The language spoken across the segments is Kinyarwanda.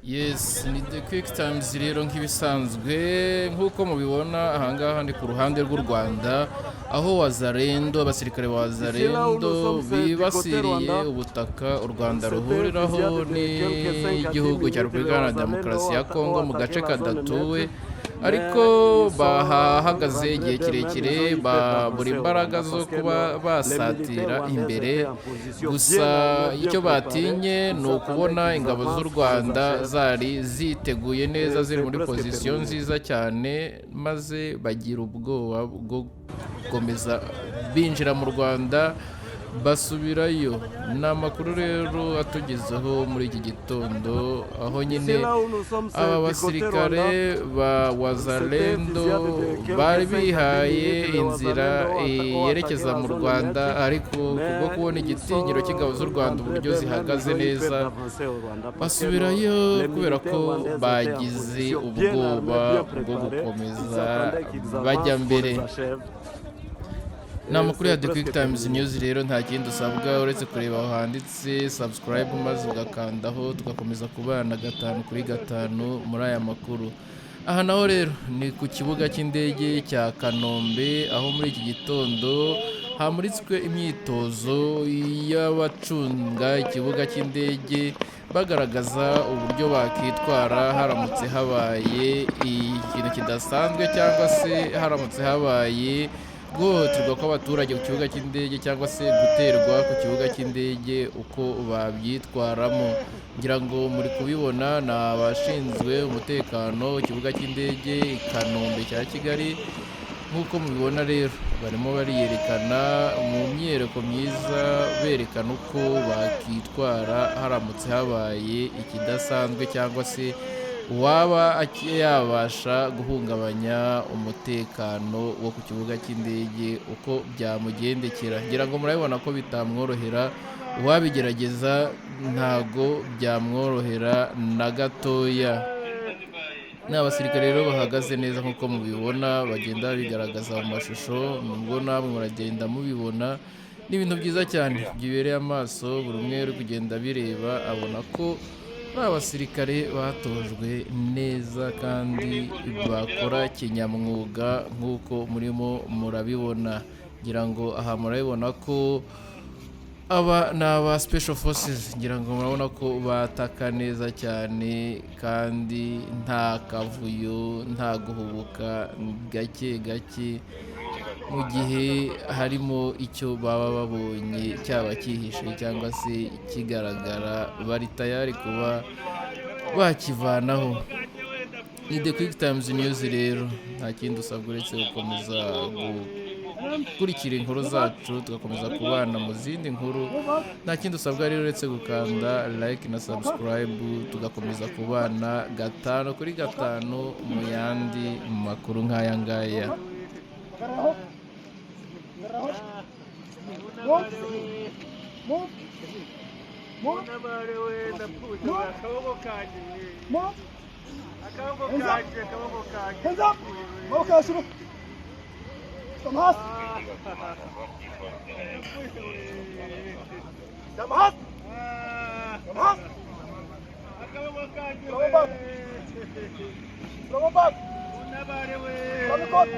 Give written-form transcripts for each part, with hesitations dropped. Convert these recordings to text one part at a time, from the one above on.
Yes, ni The Quick Times rero nk'ibisanzwe nk'uko mubibona ahangaha ni ku ruhande rw'u Rwanda aho Wazalendo abasirikare ba Ici là où nous Wazalendo sommes, c'est du côté bibasiriye Rwanda. ubutaka u Rwanda C'était une ruhuriraho fusillade de quelques 5 à 10 n'igihugu cya minutes. Les Repubulika Iharanira Wazalendo Demokarasi ya ont Kongo mu attaqué gace la zone kadatuwe neutre, ariko mais ils sont bahahagaze rentrés igihe d'eux-mêmes, ils ont kirekire eu peur babura d'avancer au imbaraga Rwanda zo parce que kuba les militaires basatira rwandais étaient imbere en position bien gusa armés, bien icyo préparés. batinye ni Ils attendaient ukubona qu'ils ingabo z'u avancent, qu'on les Rwanda achève. zari ziteguye neza Et ziri c'est muri presque pozisiyo terminé. nziza cyane maze bagira ubwoba bwo gukomeza binjira mu Rwanda basubirayo. Ni amakuru rero atugezeho muri iki gitondo aho Ici nyine là où nous sommes, c'est aba du côté Rwanda. basirikare ba C'était Wazalendo fusillade de bari quelques 5 à 10 bihaye minutes. Les inzira Wazalendo ont attaqué yerekeza la mu zone Rwanda neutre, ariko kubwo kubona mais ils igitinyiro cy'ingabo z'u sont Rwanda rentrés uburyo d'eux-mêmes, zihagaze ils ont eu peur neza d'avancer au Rwanda parce que basubirayo les kubera militaires ko rwandais étaient en bagize position bien armés, ubwoba bien bwo préparés. Ils gukomeza attendaient qu'ils bajya avancent, qu'on mbere. les achève. Ni amakuru ya The Quick Presque Times terminé. News rero nta kindi usabwa uretse kureba aho handitse subscribe maze ugakandaho tugakomeza kubana gatanu kuri gatanu muri aya makuru. Aha naho rero ni ku kibuga cy'indege cya Kanombe aho muri iki gitondo hamuritswe imyitozo y'abacunga ikibuga cy'indege bagaragaza uburyo bakitwara haramutse habaye ikintu kidasanzwe cyangwa se haramutse habaye guhohoterwa kw'abaturage ku kibuga cy'indege cyangwa se guterwa ku kibuga cy'indege uko babyitwaramo. Ngira ngo muri kubibona ni abashinzwe umutekano ku kibuga cy'indege i Kanombe cya Kigali. Nk'uko mubibona rero barimo bariyerekana mu myiyereko myiza berekana uko bakitwara haramutse habaye ikidasanzwe cyangwa se uwaba yabasha guhungabanya umutekano wo ku kibuga cy'indege uko byamugendekera. Ngira ngo murabibona ko bitamworohera, uwabigerageza ntago byamworohera na gatoya. Ni abasirikare rero bahagaze neza nk'uko mubibona bagenda bigaragaza mu mashusho, nubwo namwe muragenda mubibona. Ni ibintu byiza cyane byibereye amaso, buri umwe uri kugenda bireba abona ko ari abasirikare batojwe neza kandi bakora kinyamwuga nk'uko murimo murabibona. Ngira ngo aha murabibona ko aba ni aba special forces, ngira ngo murabona ko bataka neza cyane kandi nta kavuyo nta guhubuka, gake gake mu gihe harimo icyo baba babonye cyaba cyihishe cyangwa se kigaragara bari tayari kuba bakivanaho. Ni The Quick Times News rero nta kindi usabwa uretse gukomeza gukurikira inkuru zacu tugakomeza kubana mu zindi nkuru. Nta kindi usabwa rero uretse gukanda like na subscribe tugakomeza kubana gatanu kuri gatanu mu yandi makuru nk'aya ngaya. Hands up! Okay, sir. Tamhas! Tamhas! Tamhas! Lomabag! Lomabag! Lomikot!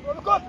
Lomikot!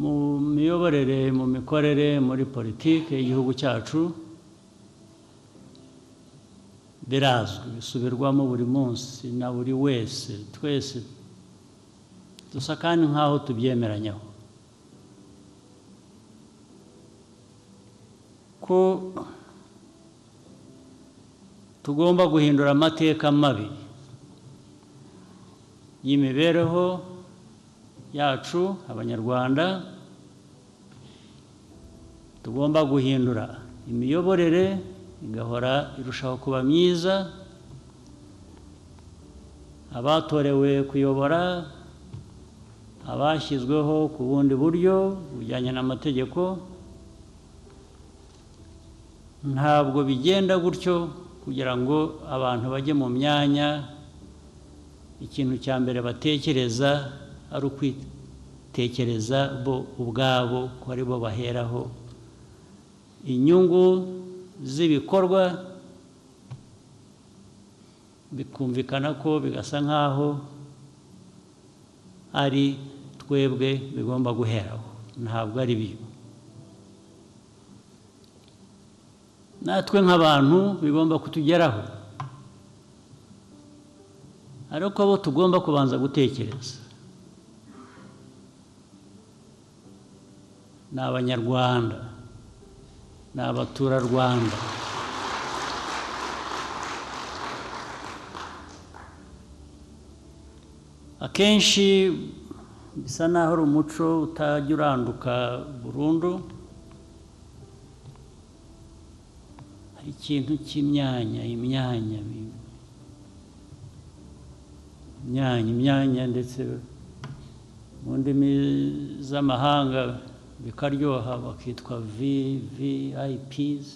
mu miyoborere mu mikorere muri politiki y'igihugu cyacu birazwi bisubirwamo buri munsi na buri wese twese dusa kandi nk'aho tubyemeranyaho ko tugomba guhindura amateka mabi y'imibereho yacu abanyarwanda tugomba guhindura imiyoborere igahora irushaho kuba myiza abatorewe kuyobora abashyizweho ku bundi buryo bujyanye n'amategeko ntabwo bigenda gutyo kugira ngo abantu bajye mu myanya ikintu cya mbere batekereza ari ukwitekereza bo ubwabo ko ari bo baheraho inyungu z'ibikorwa bikumvikana ko bigasa nk'aho ari twebwe bigomba guheraho ntabwo ari byo natwe nk'abantu bigomba kutugeraho ariko abo tugomba kubanza gutekereza ni abanyarwanda ni abaturarwanda akenshi bisa naho ari umuco utajya uranduka burundu hari ikintu cy'imyanya imyanya ndetse mu ndimi z'amahanga bikaryoha bakitwa VIPs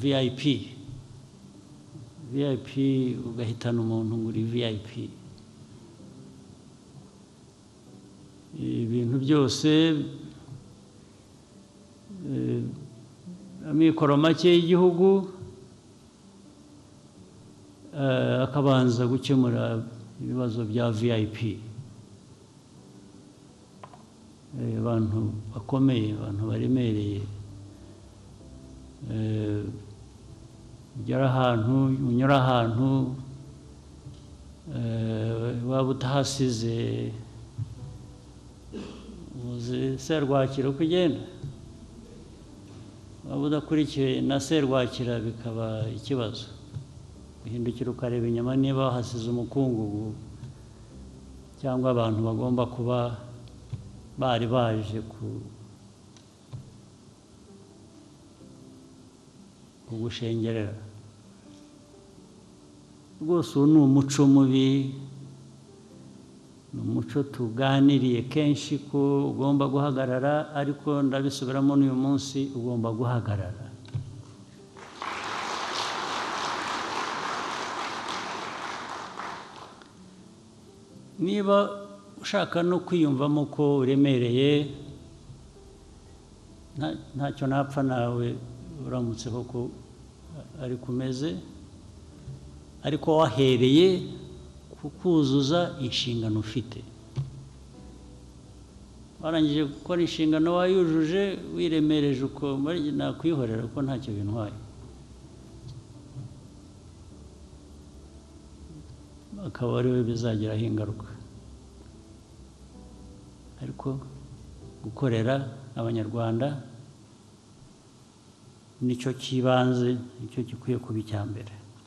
VIP ugahitana umuntu ngo uri VIP ibintu byose amikoro make y'igihugu akabanza gukemura ibibazo bya VIP abantu bakomeye abantu baremereye unyura ahantu waba utahasize uzi serwakira uko ugenda waba udakurikiye na serwakira bikaba ikibazo uhindukira ukareba inyuma niba hasize umukungugu cyangwa abantu bagomba kuba bari baje kugushengerera rwose uwo ni umuco mubi ni umuco tuganiriye kenshi ko ugomba guhagarara ariko ndabisubiramo n'uyu munsi ugomba guhagarara niba ushaka no kwiyumvamo ko uremereye ntacyo napfa nawe uramutse koko ari kumeze ariko wahereye kukuzuza inshingano ufite warangije gukora inshingano wayujuje wiremereje uko nakwihorera ko ntacyo bintwaye akaba ari we bizagiraho ingaruka ariko gukorera abanyarwanda nicyo kibanze nicyo gikwiye kuba icya mbere